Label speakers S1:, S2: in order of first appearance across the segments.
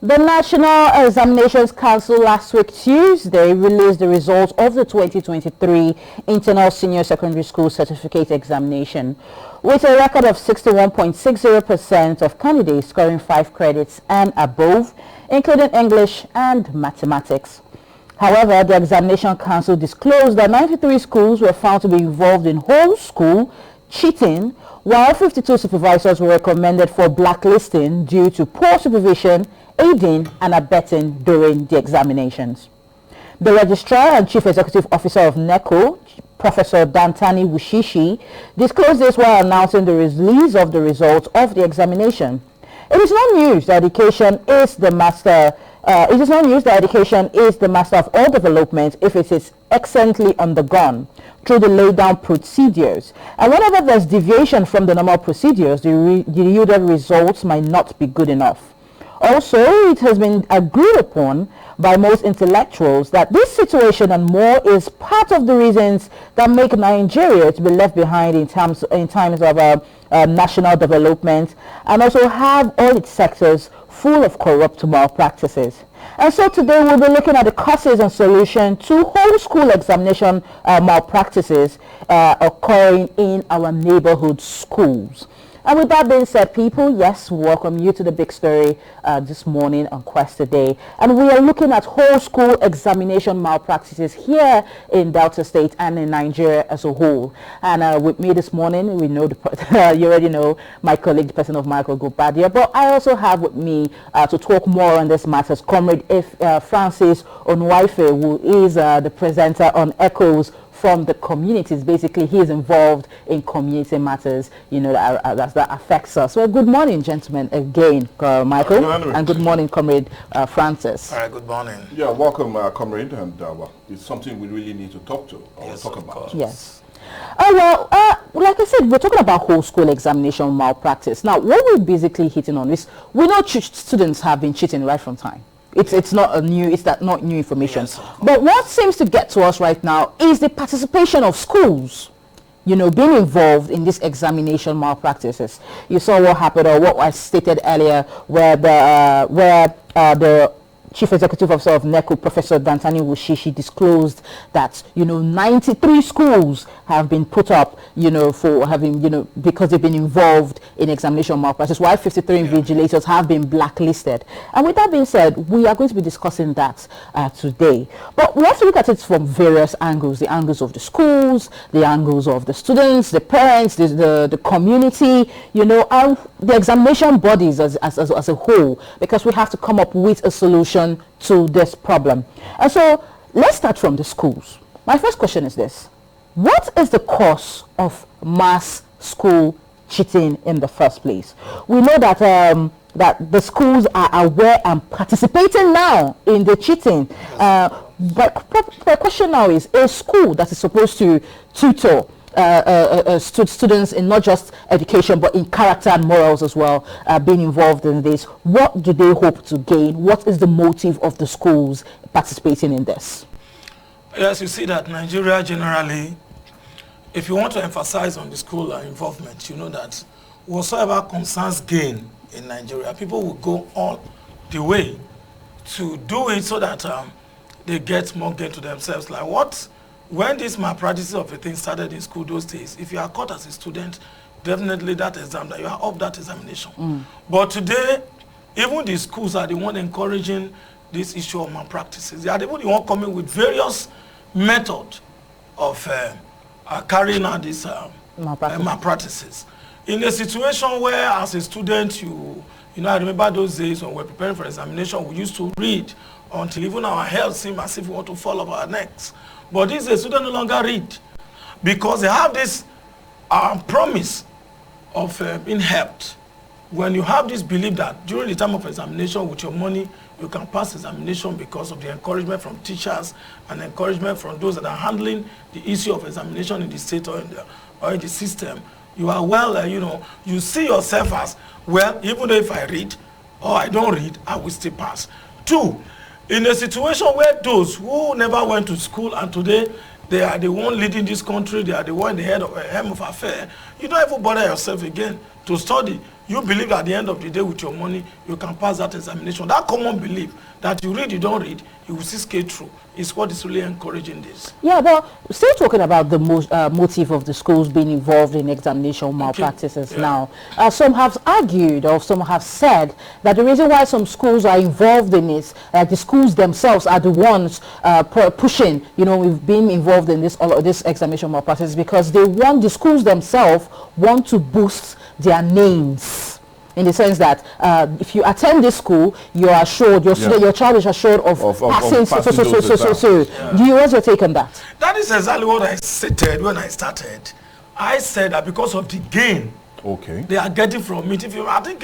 S1: The National Examinations Council last week Tuesday released the results of the 2023 Internal Senior Secondary School Certificate Examination, with a record of 61.60% of candidates scoring 5 credits and above, including English and mathematics. However, the Examination Council disclosed that 93 schools were found to be involved in whole school cheating, while 52 supervisors were recommended for blacklisting due to poor supervision, aiding and abetting during the examinations. The Registrar and Chief Executive Officer of NECO, Professor Dantani Wushishi, disclosed this while announcing the release of the results of the examination. It is not news that education is the master. It is not news that education is the master of all development if it is excellently undergone through the laid down procedures. And whenever there's deviation from the normal procedures, the yielded results might not be good enough. Also, it has been agreed upon by most intellectuals that this situation and more is part of the reasons that make Nigeria to be left behind in times of national development, and also have all its sectors full of corrupt malpractices. And so today we'll be looking at the causes and solution to whole school examination malpractices occurring in our neighborhood schools. And with that being said, people, yes, welcome you to the big story this morning on Quest Today. And we are looking at whole school examination malpractices here in Delta State and in Nigeria as a whole. And with me this morning, we know, you already know, my colleague, the person of Michael Gobadia. But I also have with me to talk more on this matters, Comrade Francis Onwaife, who is the presenter on Echoes from the communities. Basically, he is involved in community matters, you know, that affects us. Well, good morning, gentlemen, again, Michael, and good morning, Comrade Francis.
S2: All right, good morning.
S3: Yeah, welcome, Comrade, and it's something we really need to talk about.
S1: Yes. Well, like I said, we're talking about whole school examination malpractice. Now, what we're basically hitting on is, we know students have been cheating right from time. It's not new information. Yes, but what seems to get to us right now is the participation of schools, you know, being involved in this examination malpractices. You saw what happened, or what I stated earlier, where the Chief Executive Officer of NECO, Professor Dantani Wushishi, disclosed that, you know, 93 schools have been put up, you know, for having, you know, because they've been involved in examination malpractice, while 53 invigilators have been blacklisted. And with that being said, we are going to be discussing that today. But we have to look at it from various angles: the angles of the schools, the angles of the students, the parents, the community, you know, and the examination bodies as a whole, because we have to come up with a solution to this problem. And so let's start from the schools. My first question is this: what is the cause of mass school cheating in the first place? We know that that the schools are aware and participating now in the cheating. But the question now is, a school that is supposed to tutor students in not just education but in character and morals as well, being involved in this, what do they hope to gain? What is the motive of the schools participating in this?
S2: Yes, you see that Nigeria generally, if you want to emphasize on the school involvement, you know that whatsoever concerns gain in Nigeria, people will go all the way to do it so that they get more gain to themselves. Like what? When this malpractice of a thing started in school those days, if you are caught as a student, definitely that exam, that you are off that examination. But today, even the schools are the one encouraging this issue of malpractices. They are the one coming with various methods of carrying out these malpractices. In a situation where, as a student, you know, I remember those days when we were preparing for examination, we used to read until even our health seemed as if we want to fall off our necks. But these days, students no longer read because they have this promise of being helped. When you have this belief that during the time of examination, with your money, you can pass examination because of the encouragement from teachers and encouragement from those that are handling the issue of examination in the state or in the system, you are well, you know, you see yourself as, well, even though if I read or I don't read, I will still pass. 2, in a situation where those who never went to school and today they are the one leading this country, they are the one in the head of affair, you don't even bother yourself again to study. You believe that at the end of the day with your money, you can pass that examination. That common belief that you read, you don't read, you will see skate through is what is really encouraging this.
S1: Yeah, but still talking about the motive of the schools being involved in examination malpractices now. Some have argued or some have said that the reason why some schools are involved in this, like the schools themselves are the ones pushing, we've been involved in this examination malpractice because the schools themselves want to boost their names, in the sense that if you attend this school, you are assured, your child is assured of passing so. What's your take on that?
S2: That is exactly what I stated when I started. I said that because of the gain they are getting from it. I think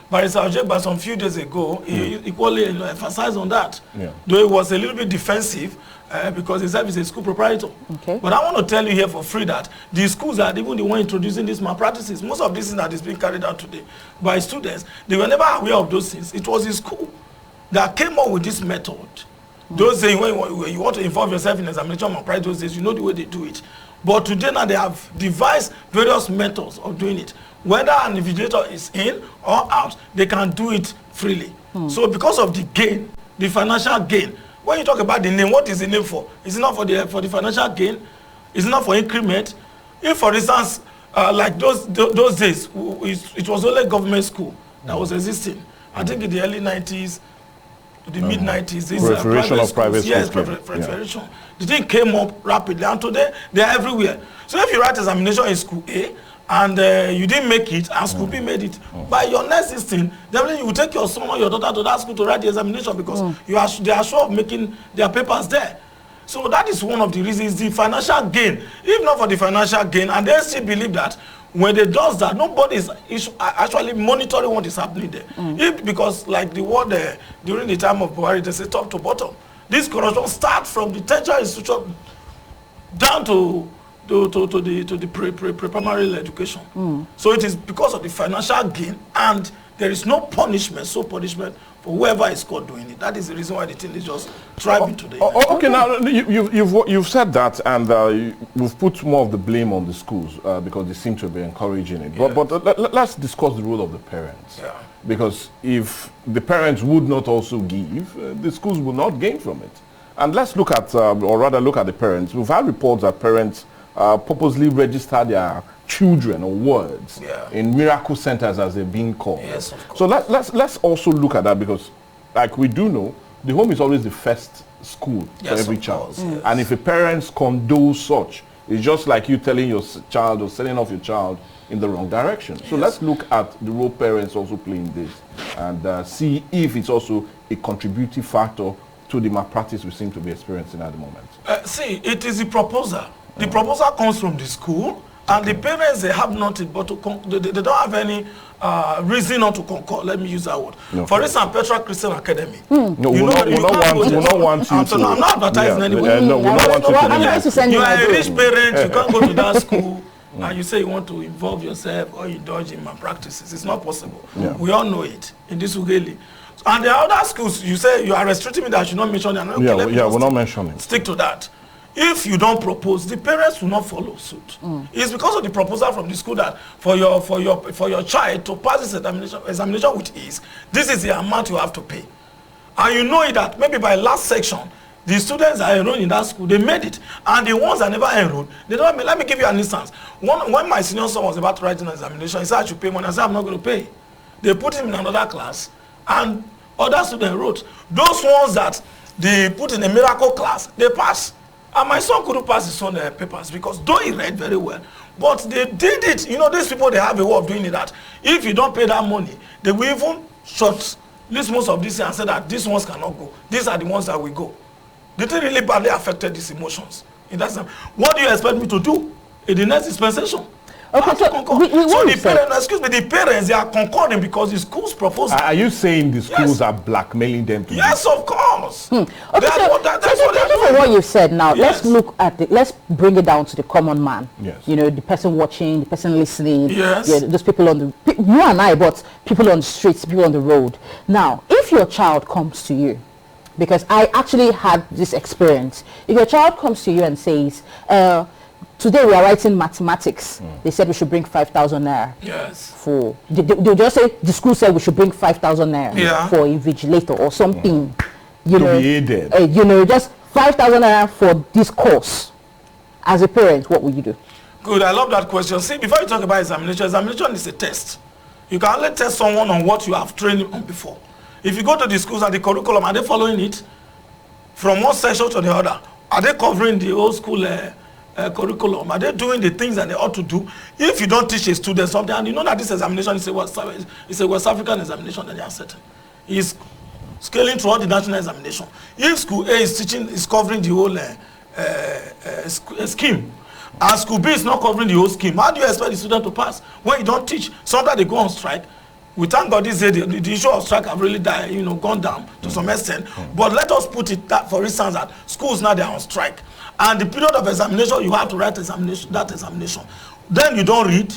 S2: Barrister Ojegba some few days ago, he equally emphasized on that. Though it was a little bit defensive, because himself is a school proprietor. But I want to tell you here for free that the schools are even the one introducing these malpractices. Most of these things that is being carried out today by students, they were never aware of those things. It was the school that came up with this method. Those days when you want to involve yourself in examination malpractice, those days, you know the way they do it. But today now they have devised various methods of doing it. Whether an invigilator is in or out, they can do it freely. So because of the gain, the financial gain, when you talk about the name, what is the name for? Is it not for the financial gain? Is it not for increment? If, for instance, like those days, it was only government school that was existing. I think in the early 90s, the mid 90s, these
S3: proliferation of private schools.
S2: Yes, proliferation. The thing came up rapidly, and today they are everywhere. So if you write examination in school A, and you didn't make it, and school B made it, by your next thing, definitely you will take your son or your daughter to that school to write the examination because they are sure of making their papers there. So that is one of the reasons, the financial gain. If not for the financial gain, and they still believe that when they does that, nobody is actually monitoring what is happening there. Because like the word during the time of Buhari, they say top to bottom. This corruption starts from the tertiary institution down to the pre-primary education. So it is because of the financial gain, and there is no punishment, for whoever is caught doing it. That is the reason why the thing is just thriving today.
S3: Okay, now you've said that, and we've put more of the blame on the schools because they seem to be encouraging it. But let's discuss the role of the parents. Because if the parents would not also give, the schools will not gain from it. And let's look at, or rather look at the parents. We've had reports that parents purposely register their children or words in miracle centers, as they're being called.
S2: Yes, of course.
S3: So let's also look at that, because like we do know, the home is always the first school for every child. And if a parent condones such, it's just like you telling your child or selling off your child in the wrong direction. So let's look at the role parents also play in this, and see if it's also a contributing factor to the malpractice we seem to be experiencing at the moment.
S2: See, it is the proposal. The proposal comes from the school, and the parents, they have nothing but to they don't have any reason not to concur. Let me use that word. For instance, Petra Christian Academy.
S3: No, we don't want you to.
S2: I'm not advertising anyway.
S3: No, we don't want you to.
S2: You are a rich parent, you can't go to that school, and you say you want to involve yourself or indulge in malpractices. It's not possible. We all know it in this Ugeli. And there are other schools, you say you are restricting me that I should not mention them. Okay,
S3: we're not mentioning.
S2: Stick to that. If you don't propose, the parents will not follow suit. It's because of the proposal from the school that for your child to pass this examination with ease, this is the amount you have to pay. And you know that maybe by last section, the students that are enrolled in that school, they made it. And the ones that never enrolled, they don't. Let me give you an instance. When my senior son was about to write an examination, he said I should pay money. I said I'm not going to pay. They put him in another class, and other students wrote. Those ones that they put in a miracle class, they passed. And my son couldn't pass his own papers because though he read very well, but they did it. You know, these people, they have a way of doing it that if you don't pay that money, they will even short list most of this and say that these ones cannot go. These are the ones that will go. The thing really badly affected these emotions. In that sense, what do you expect me to do in the next dispensation?
S1: Okay, so
S2: the parents, they are concording because the school's proposal.
S3: Are you saying the schools are blackmailing them to
S2: Yes, of course.
S1: Okay, thank you for what you've said. Now, let's look at it. Let's bring it down to the common man.
S3: Yes.
S1: You know, the person watching, the person listening.
S2: Yes.
S1: Yeah, those people on the, you and I, but people on the streets, people on the road. Now, if your child comes to you, because I actually had this experience, if your child comes to you and says, today we are writing mathematics. They said we should bring 5,000 naira.
S2: Yes.
S1: For they just say the school said we should bring 5,000 naira for invigilator or something. You
S3: to
S1: know,
S3: be aided.
S1: You know, just 5,000 naira for this course. As a parent, what would you do?
S2: Good. I love that question. See, before you talk about examination is a test. You can only test someone on what you have trained on before. If you go to the schools and the curriculum, are they following it from one section to the other? Are they covering the old school curriculum? Are they doing the things that they ought to do? If you don't teach a student something, and you know that this examination is a West African examination that they are setting, is scaling throughout the national examination. If school A is covering the whole scheme, and school B is not covering the whole scheme, how do you expect the student to pass when you don't teach? Sometimes they go on strike. We thank God this day the issue of strike have really died, gone down to some extent. But let us put it that, for instance, that schools now they are on strike, and the period of examination you have to write that examination. Then you don't read,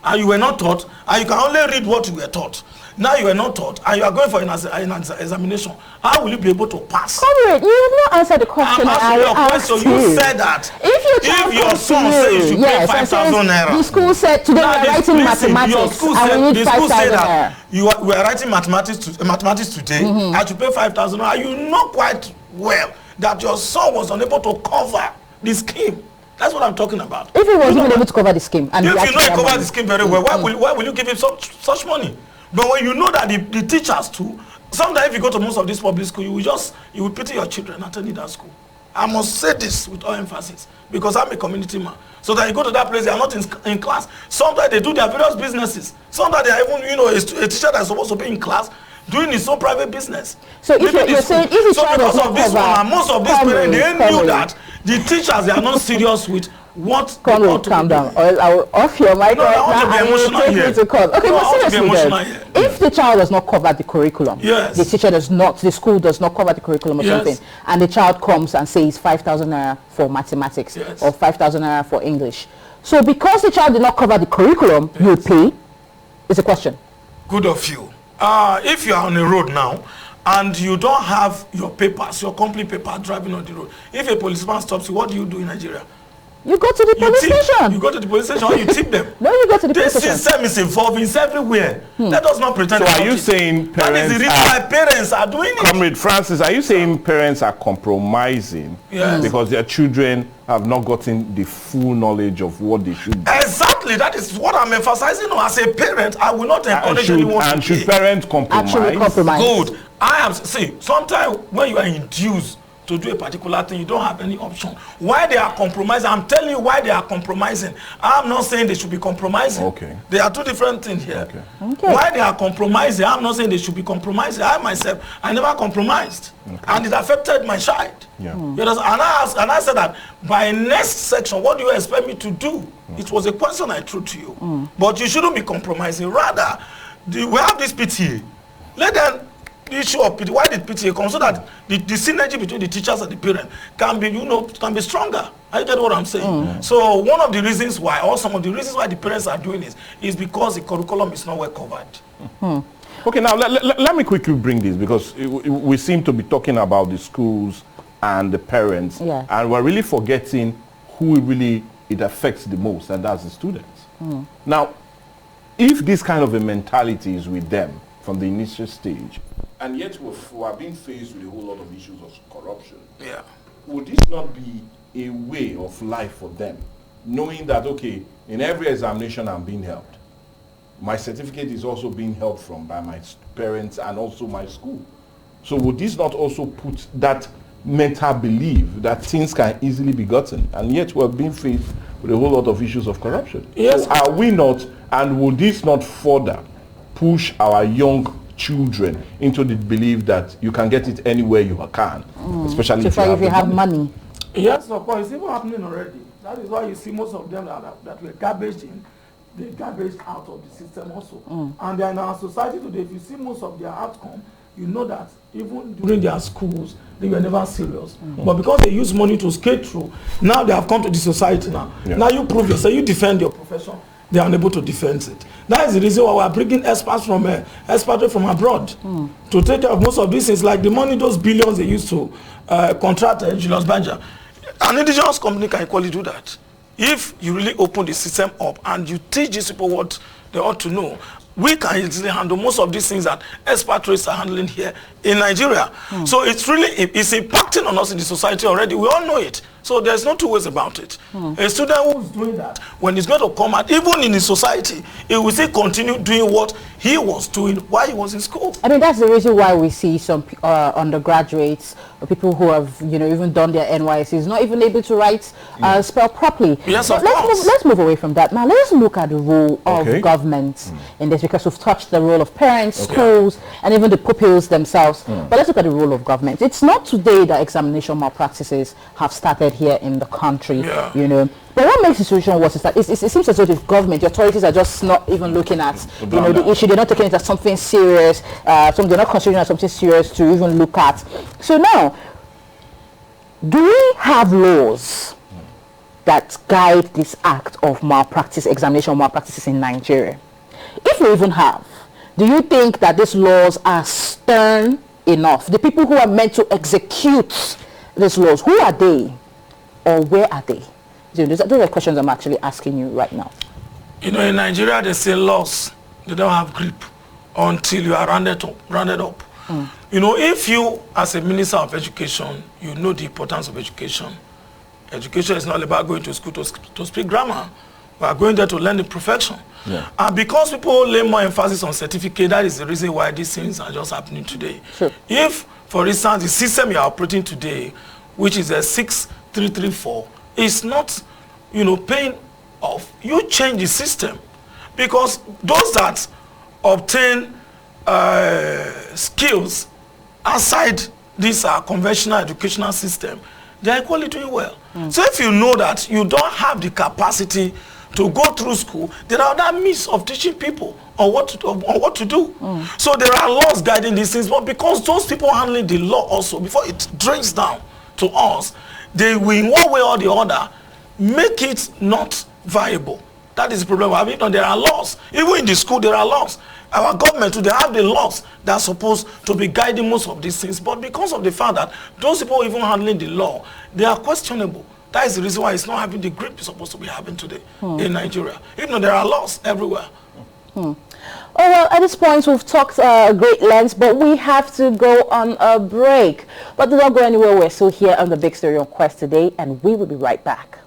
S2: and you were not taught, and you can only read what you were taught. Now you are not taught, and you are going for an examination. How will you be able to pass?
S1: Comrade, you have not answered the question I asked you.
S2: You said that
S1: if
S2: your son says you should pay 5,000 naira.
S1: The school said today we are writing mathematics, and we need 5,000 naira.
S2: We are writing mathematics today, and to pay 5,000 naira. You know quite well that your son was unable to cover the scheme. That's what I'm talking about.
S1: If he was even able to cover the scheme, and
S2: if you know he covered the scheme very well, why will you give him such money? But when you know that the teachers too, sometimes if you go to most of these public schools, you will pity your children attending that school. I must say this with all emphasis because I'm a community man. So that you go to that place, they are not in class. Sometimes they do their various businesses. Sometimes they are even, a teacher that is supposed to be in class doing his own private business.
S1: So if you're saying if the child
S2: because of this one, and most of these parents, they knew that the teachers, they are not serious with what they want to
S1: calm down. I will off your mic right now and you take me to court. Okay, but seriously if the child does not cover the curriculum, the teacher does not, the school does not cover the curriculum or something, and the child comes and says 5,000 naira for mathematics or 5,000 naira for English. So because the child did not cover the curriculum, you pay? Is a question.
S2: Good of you. If you are on the road now, and you don't have your papers, your complete paper driving on the road, if a policeman stops you, what do you do in Nigeria?
S1: You go to the police station.
S2: You go to the police station or you tip them.
S1: No, you go to the police station.
S2: This system is evolving, it's everywhere. Let us not pretend.
S3: So are you saying parents
S2: that is the reason why parents are doing it?
S3: Comrade Francis, are you saying parents are compromising because their children have not gotten the full knowledge of what they should do?
S2: Exactly. That is what I'm emphasizing on. As a parent, I will not encourage anyone to
S3: should parents compromise?
S1: Actually compromise.
S2: Good. Sometimes when you are induced to do a particular thing, you don't have any option. Why they are compromising, I'm telling you why they are compromising. I'm not saying they should be compromising.
S3: Okay.
S2: There are two different things here.
S1: Okay.
S2: Why they are compromising, I'm not saying they should be compromising. I myself, I never compromised. And it affected my child. And I said that by next section, what do you expect me to do? It was a question I threw to you. But you shouldn't be compromising. Rather, we have this PTA. Let them the issue of PTA, why did PTA come? So that the synergy between the teachers and the parents can be stronger. I get what I'm saying. So one of the reasons why, or some of the reasons why the parents are doing this is because the curriculum is not well covered.
S3: Okay, now let me quickly bring this because we seem to be talking about the schools and the parents, and we're really forgetting who really it affects the most, and that's the students. Now, if this kind of a mentality is with them from the initial stage, and yet we are being faced with a whole lot of issues of corruption. Would this not be a way of life for them, knowing that, okay, in every examination I'm being helped, my certificate is also being helped from by my parents and also my school. So would this not also put that mental belief that things can easily be gotten, and yet we're being faced with a whole lot of issues of corruption? So are we not, and would this not further push our young children into the belief that you can get it anywhere you can, especially if you have money?
S2: Yes, of course, it's even happening already. That is why you see most of them that were garbaged in, they garbaged out of the system also. And in our society today, if you see most of their outcome, you know that even during their schools, they were never serious. But because they use money to skate through, now they have come to the society now. Now you prove yourself, you defend your profession. They are unable to defend it. That is the reason why we are bringing experts from abroad to take care of most of these things, like the money, those billions they used to contract Julius Banja. An indigenous company can equally do that. if you really open the system up and you teach these people what they ought to know, we can easily handle most of these things that expatriates are handling here in Nigeria. So it's really, it's impacting on us in the society already. We all know it. So there's no two ways about it. A student who's doing that, when he's going to come out, even in the society, he will still continue doing what he was doing while he was in school.
S1: I mean, that's the reason why we see some undergraduates or people who have, you know, even done their NYSCs not even able to write, spell properly.
S2: Yes,
S1: but
S2: of course.
S1: let's move away from that. Now, let's look at the role of government in this, because we've touched the role of parents, schools, and even the pupils themselves. But let's look at the role of government. It's not today that examination malpractices have started here in the country, you know. But what makes the situation worse is that it seems as though the government, the authorities are just not even looking at, you know, the issue. They're not taking it as something serious. They're not considering it as something serious to even look at. So now, do we have laws that guide this act of malpractice, examination of malpractices in Nigeria? If we even have, do you think that these laws are stern enough? The people who are meant to execute these laws, who are they, or where are they? Those are the questions I'm actually asking you right now.
S2: You know, in Nigeria, they say laws, they don't have grip until you are rounded up. You know, if you, as a minister of education, you know the importance of education. Education is not about going to school to speak grammar. We are going there to learn the profession. And because people lay more emphasis on certificate, that is the reason why these things are just happening today. If, for instance, the system you are operating today, which is a 6334, is not, you know, paying off, you change the system. Because those that obtain skills outside this conventional educational system, they are equally doing well. So if you know that you don't have the capacity to go through school, there are other means of teaching people on what to do. So there are laws guiding these things, but because those people handling the law also, before it drains down to us, they will in one way or the other make it not viable. That is the problem. I mean, there are laws. Even in the school, there are laws. Our government, they have the laws that are supposed to be guiding most of these things. But because of the fact that those people even handling the law, they are questionable. That is the reason why it's not having the grip it's supposed to be having today in Nigeria. Even though there are laws everywhere.
S1: Oh, well, at this point, we've talked great lengths, but we have to go on a break. But do not go anywhere. We're still here on the Big Story on Quest today, and we will be right back.